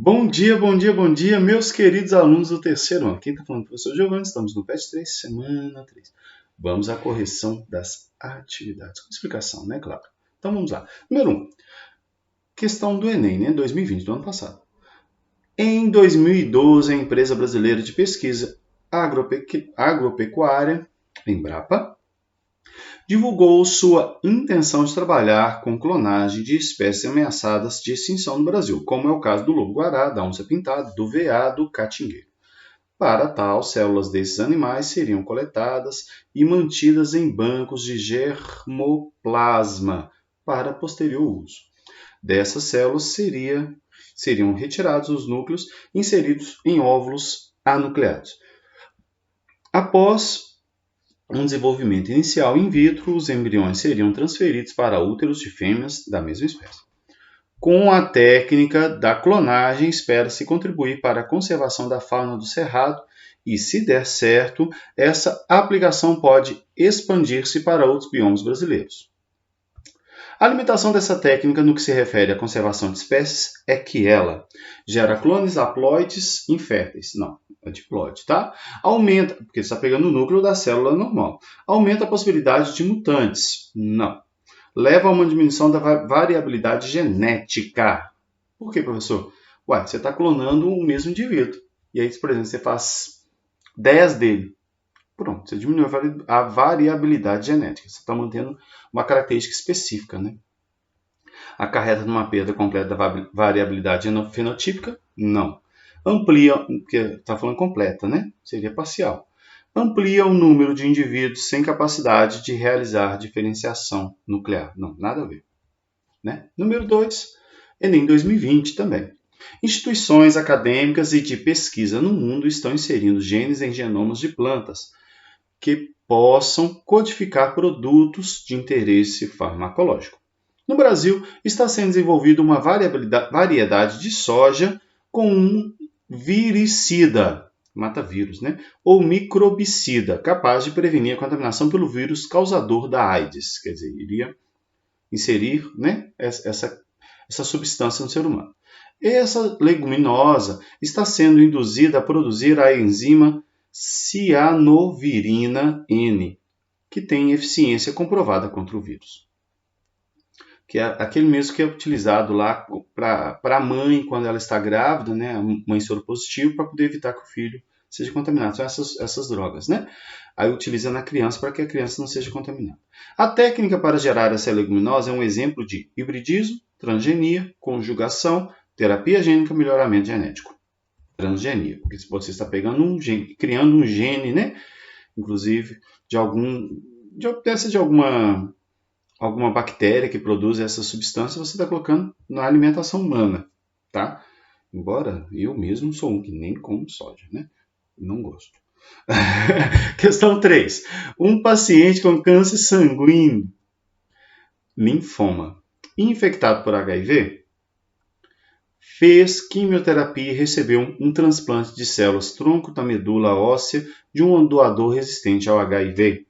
Bom dia, bom dia, bom dia, meus queridos alunos do terceiro ano. Quem está falando é o professor Giovanni, estamos no PET 3, semana 3. Vamos à correção das atividades. Com explicação, né, claro. Então vamos lá. Número 1. Questão do Enem, né, 2020, do ano passado. Em 2012, a empresa brasileira de pesquisa agropecuária, Embrapa, divulgou sua intenção de trabalhar com clonagem de espécies ameaçadas de extinção no Brasil, como é o caso do lobo-guará, da onça-pintada, do veado catingueiro. Para tal, células desses animais seriam coletadas e mantidas em bancos de germoplasma para posterior uso. Dessas células seriam retirados os núcleos inseridos em óvulos anucleados. Após um desenvolvimento inicial in vitro, os embriões seriam transferidos para úteros de fêmeas da mesma espécie. Com a técnica da clonagem, espera-se contribuir para a conservação da fauna do cerrado e, se der certo, essa aplicação pode expandir-se para outros biomas brasileiros. A limitação dessa técnica no que se refere à conservação de espécies é que ela gera clones haploides inférteis. Não, é diploide, tá? Aumenta, porque está pegando o núcleo da célula normal. Aumenta a possibilidade de mutantes. Não. Leva a uma diminuição da variabilidade genética. Por quê, professor? Você está clonando o mesmo indivíduo. E aí, por exemplo, você faz 10 dele. Pronto, você diminui a variabilidade genética. Você está mantendo uma característica específica, né? Acarreta numa perda completa da variabilidade fenotípica? Não. Amplia, porque está falando completa, né? Seria parcial. Amplia o número de indivíduos sem capacidade de realizar diferenciação nuclear. Não, nada a ver. Né? Número 2, Enem 2020 também. Instituições acadêmicas e de pesquisa no mundo estão inserindo genes em genomas de plantas que possam codificar produtos de interesse farmacológico. No Brasil, está sendo desenvolvida uma variedade de soja com um viricida, mata vírus, né? Ou microbicida, capaz de prevenir a contaminação pelo vírus causador da AIDS. Quer dizer, iria inserir, né, essa substância no ser humano. Essa leguminosa está sendo induzida a produzir a enzima cianovirina N, que tem eficiência comprovada contra o vírus. Que é aquele mesmo que é utilizado lá para a mãe quando ela está grávida, né, a mãe soropositiva, para poder evitar que o filho seja contaminado. São essas drogas, né? Aí utiliza na criança para que a criança não seja contaminada. A técnica para gerar essa leguminosa é um exemplo de hibridismo, transgenia, conjugação, terapia gênica, melhoramento genético. Transgenia, porque você está pegando um gene, criando um gene, né? Inclusive de alguma bactéria que produz essa substância, você está colocando na alimentação humana, tá? Embora eu mesmo sou um que nem como soja, né? Não gosto. Questão 3. Um paciente com câncer sanguíneo, linfoma, infectado por HIV, fez quimioterapia e recebeu um transplante de células tronco da medula óssea de um doador resistente ao HIV.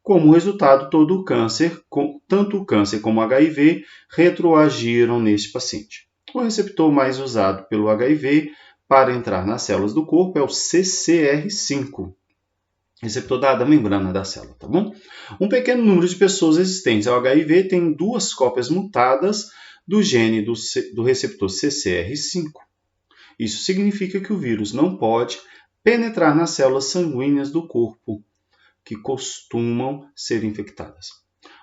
Como resultado, tanto o câncer como o HIV retroagiram neste paciente. O receptor mais usado pelo HIV para entrar nas células do corpo é o CCR5, receptor da membrana da célula, tá bom? Um pequeno número de pessoas resistentes ao HIV tem 2 cópias mutadas do gene do receptor CCR5. Isso significa que o vírus não pode penetrar nas células sanguíneas do corpo, que costumam ser infectadas.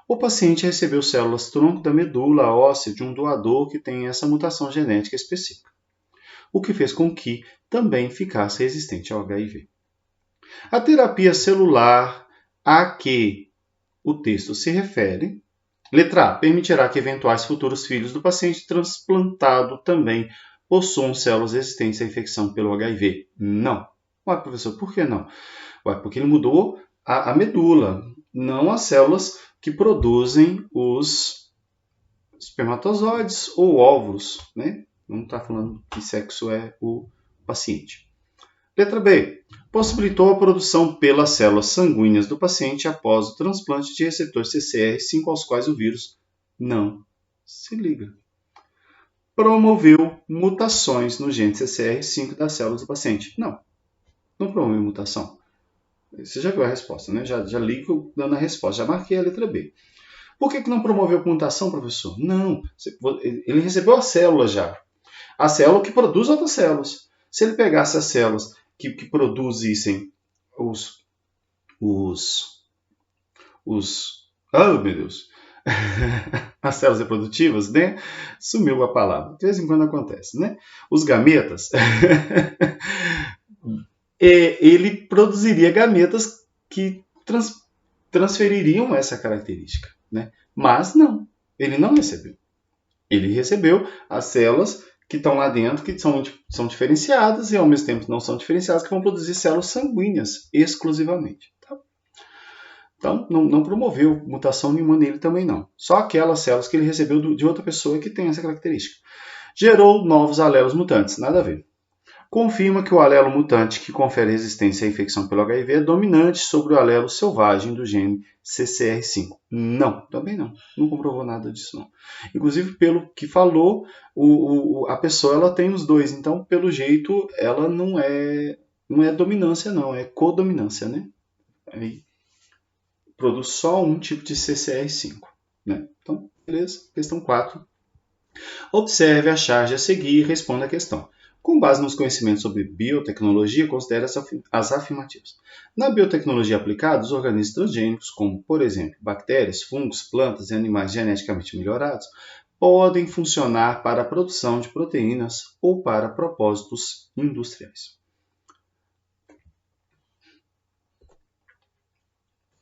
O paciente recebeu células tronco da medula óssea de um doador que tem essa mutação genética específica, o que fez com que também ficasse resistente ao HIV. A terapia celular a que o texto se refere, letra A, permitirá que eventuais futuros filhos do paciente transplantado também possuam células resistentes à infecção pelo HIV. Não. Professor, por que não? Porque ele mudou a medula, não as células que produzem os espermatozoides ou óvulos, né? Não está falando que sexo é o paciente. Letra B. Possibilitou a produção pelas células sanguíneas do paciente após o transplante de receptores CCR5 aos quais o vírus não se liga. promoveu mutações no gene CCR5 das células do paciente. Não promoveu mutação. Você já viu a resposta, né? Já li dando a resposta, já marquei a letra B. Por que não promoveu mutação, professor? Não, ele recebeu a célula já. A célula que produz outras células. Se ele pegasse as células que produzissem oh, meu Deus! As células reprodutivas, né? Sumiu a palavra. De vez em quando acontece, né? Os gametas. Ele produziria gametas que transfeririam essa característica, né? Mas não, ele não recebeu. Ele recebeu as células que estão lá dentro, que são diferenciadas e ao mesmo tempo não são diferenciadas, que vão produzir células sanguíneas exclusivamente. Tá? Então, não promoveu mutação nenhuma nele também não. Só aquelas células que ele recebeu de outra pessoa que tem essa característica. Gerou novos alelos mutantes, nada a ver. Confirma que o alelo mutante que confere resistência à infecção pelo HIV é dominante sobre o alelo selvagem do gene CCR5. Não, também não. Não comprovou nada disso, não. Inclusive, pelo que falou, a pessoa ela tem os dois. Então, pelo jeito, ela não é dominância, não. É codominância, né? Aí, produz só um tipo de CCR5. Né? Então, beleza. Questão 4. Observe a charge a seguir e responda a questão. Com base nos conhecimentos sobre biotecnologia, considere as afirmativas. Na biotecnologia aplicada, os organismos transgênicos, como, por exemplo, bactérias, fungos, plantas e animais geneticamente melhorados, podem funcionar para a produção de proteínas ou para propósitos industriais.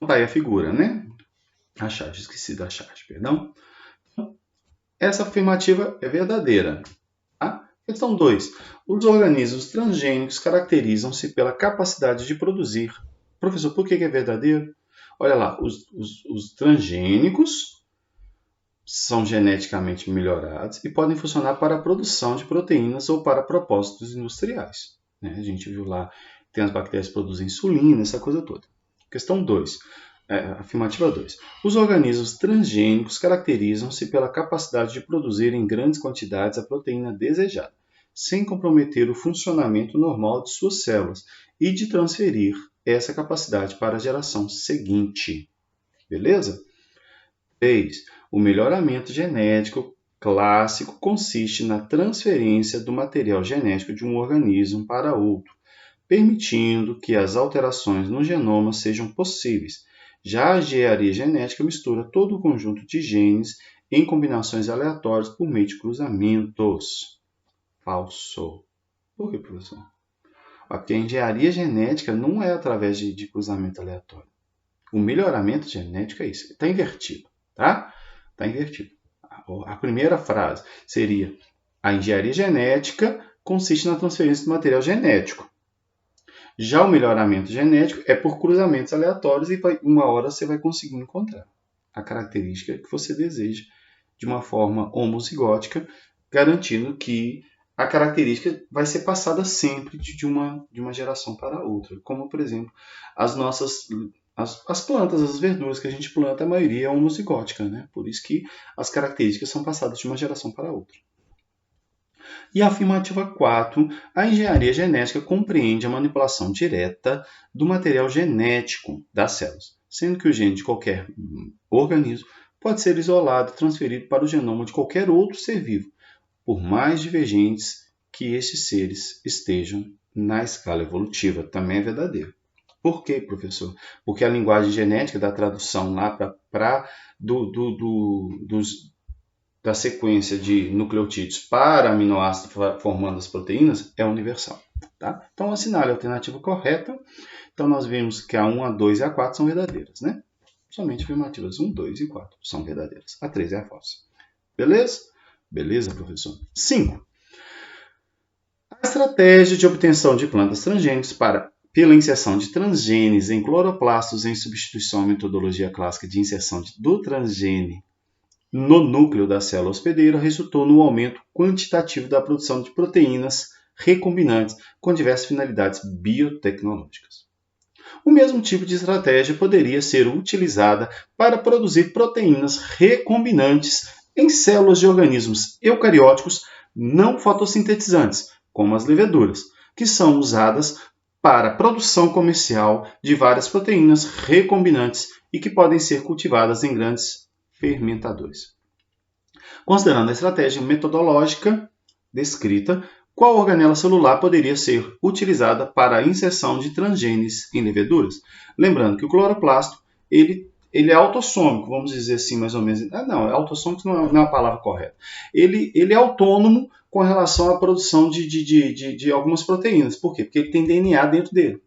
Está aí a figura, né? A charge, esqueci da charge, perdão. Essa afirmativa é verdadeira. Tá? Questão 2. Os organismos transgênicos caracterizam-se pela capacidade de produzir. Professor, por que é verdadeiro? Olha lá, os transgênicos são geneticamente melhorados e podem funcionar para a produção de proteínas ou para propósitos industriais. Né? A gente viu lá que tem as bactérias que produzem insulina, essa coisa toda. Questão 2. Afirmativa 2. Os organismos transgênicos caracterizam-se pela capacidade de produzir em grandes quantidades a proteína desejada, sem comprometer o funcionamento normal de suas células e de transferir essa capacidade para a geração seguinte. Beleza? 3. O melhoramento genético clássico consiste na transferência do material genético de um organismo para outro, permitindo que as alterações no genoma sejam possíveis. Já a engenharia genética mistura todo o conjunto de genes em combinações aleatórias por meio de cruzamentos. Falso. Por que, professor? Porque a engenharia genética não é através de cruzamento aleatório. O melhoramento genético é isso. Está invertido, tá? Está invertido. A primeira frase seria: a engenharia genética consiste na transferência do material genético. Já o melhoramento genético é por cruzamentos aleatórios e uma hora você vai conseguir encontrar a característica que você deseja de uma forma homozigótica, garantindo que a característica vai ser passada sempre de uma geração para outra. Como, por exemplo, as plantas, as verduras que a gente planta, a maioria é homozigótica, né? Por isso que as características são passadas de uma geração para outra. E a afirmativa 4, a engenharia genética compreende a manipulação direta do material genético das células, sendo que o gene de qualquer organismo pode ser isolado e transferido para o genoma de qualquer outro ser vivo, por mais divergentes que estes seres estejam na escala evolutiva. Também é verdadeiro. Por quê, professor? Porque a linguagem genética da tradução lá da sequência de nucleotídeos para aminoácidos formando as proteínas é universal. Tá? Então, assinale a alternativa correta. Então, nós vimos que a 1, a 2 e a 4 são verdadeiras. Né? Somente afirmativas 1, 2 e 4 são verdadeiras. A 3 é a falsa. Beleza? Beleza, professor? 5. A estratégia de obtenção de plantas transgênicas pela inserção de transgenes em cloroplastos em substituição à metodologia clássica de inserção do transgene no núcleo da célula hospedeira resultou no aumento quantitativo da produção de proteínas recombinantes com diversas finalidades biotecnológicas. O mesmo tipo de estratégia poderia ser utilizada para produzir proteínas recombinantes em células de organismos eucarióticos não fotossintetizantes, como as leveduras, que são usadas para a produção comercial de várias proteínas recombinantes e que podem ser cultivadas em grandes fermentadores. Considerando a estratégia metodológica descrita, qual organela celular poderia ser utilizada para a inserção de transgenes em leveduras? Lembrando que o cloroplasto ele é autossômico, vamos dizer assim, mais ou menos. Não, autossômico não é a palavra correta. Ele é autônomo com relação à produção de algumas proteínas. Por quê? Porque ele tem DNA dentro dele,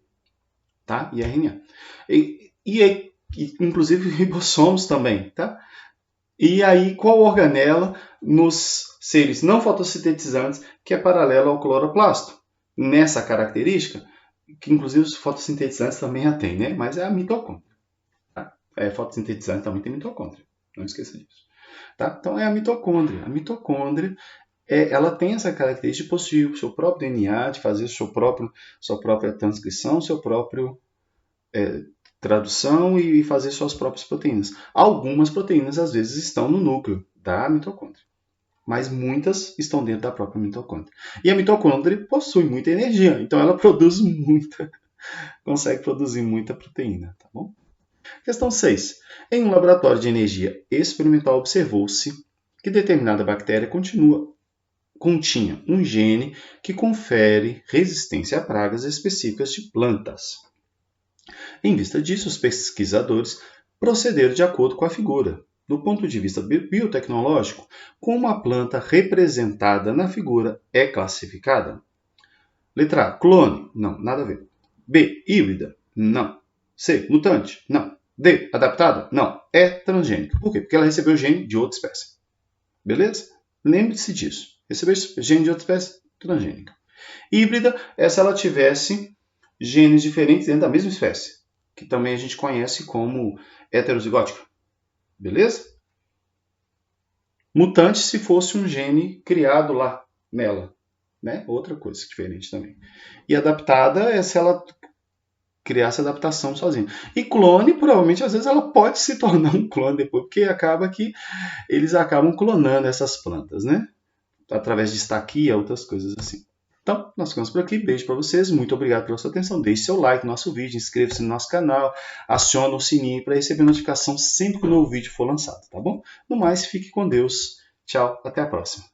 tá? E RNA. E inclusive ribossomos também, tá? E aí, qual organela nos seres não fotossintetizantes que é paralela ao cloroplasto? Nessa característica, que inclusive os fotossintetizantes também a têm, né? Mas é a mitocôndria. Tá? Fotossintetizante também tem mitocôndria. Não esqueça disso. Tá? Então, é a mitocôndria. A mitocôndria ela tem essa característica de possuir o seu próprio DNA, de fazer sua própria transcrição, seu próprio tradução e fazer suas próprias proteínas. Algumas proteínas, às vezes, estão no núcleo da mitocôndria, mas muitas estão dentro da própria mitocôndria. E a mitocôndria possui muita energia, então ela consegue produzir muita proteína, tá bom? Questão 6. Em um laboratório de energia experimental, observou-se que determinada bactéria continha um gene que confere resistência a pragas específicas de plantas. Em vista disso, os pesquisadores procederam de acordo com a figura. Do ponto de vista biotecnológico, como a planta representada na figura é classificada? Letra A, clone? Não, nada a ver. B, híbrida? Não. C, mutante? Não. D, adaptada? Não. É transgênica. Por quê? Porque ela recebeu gene de outra espécie. Beleza? Lembre-se disso. Recebeu gene de outra espécie? Transgênica. Híbrida é se ela tivesse genes diferentes dentro da mesma espécie, que também a gente conhece como heterozigótica. Beleza? Mutante se fosse um gene criado lá nela, né? Outra coisa diferente também. E adaptada é se ela criasse adaptação sozinha. E clone, provavelmente, às vezes ela pode se tornar um clone depois, porque acaba que eles acabam clonando essas plantas, né? Através de estaquia, outras coisas assim. Então, nós ficamos por aqui. Beijo para vocês. Muito obrigado pela sua atenção. Deixe seu like no nosso vídeo, inscreva-se no nosso canal, acione o sininho para receber notificação sempre que o novo vídeo for lançado, tá bom? No mais, fique com Deus. Tchau, até a próxima.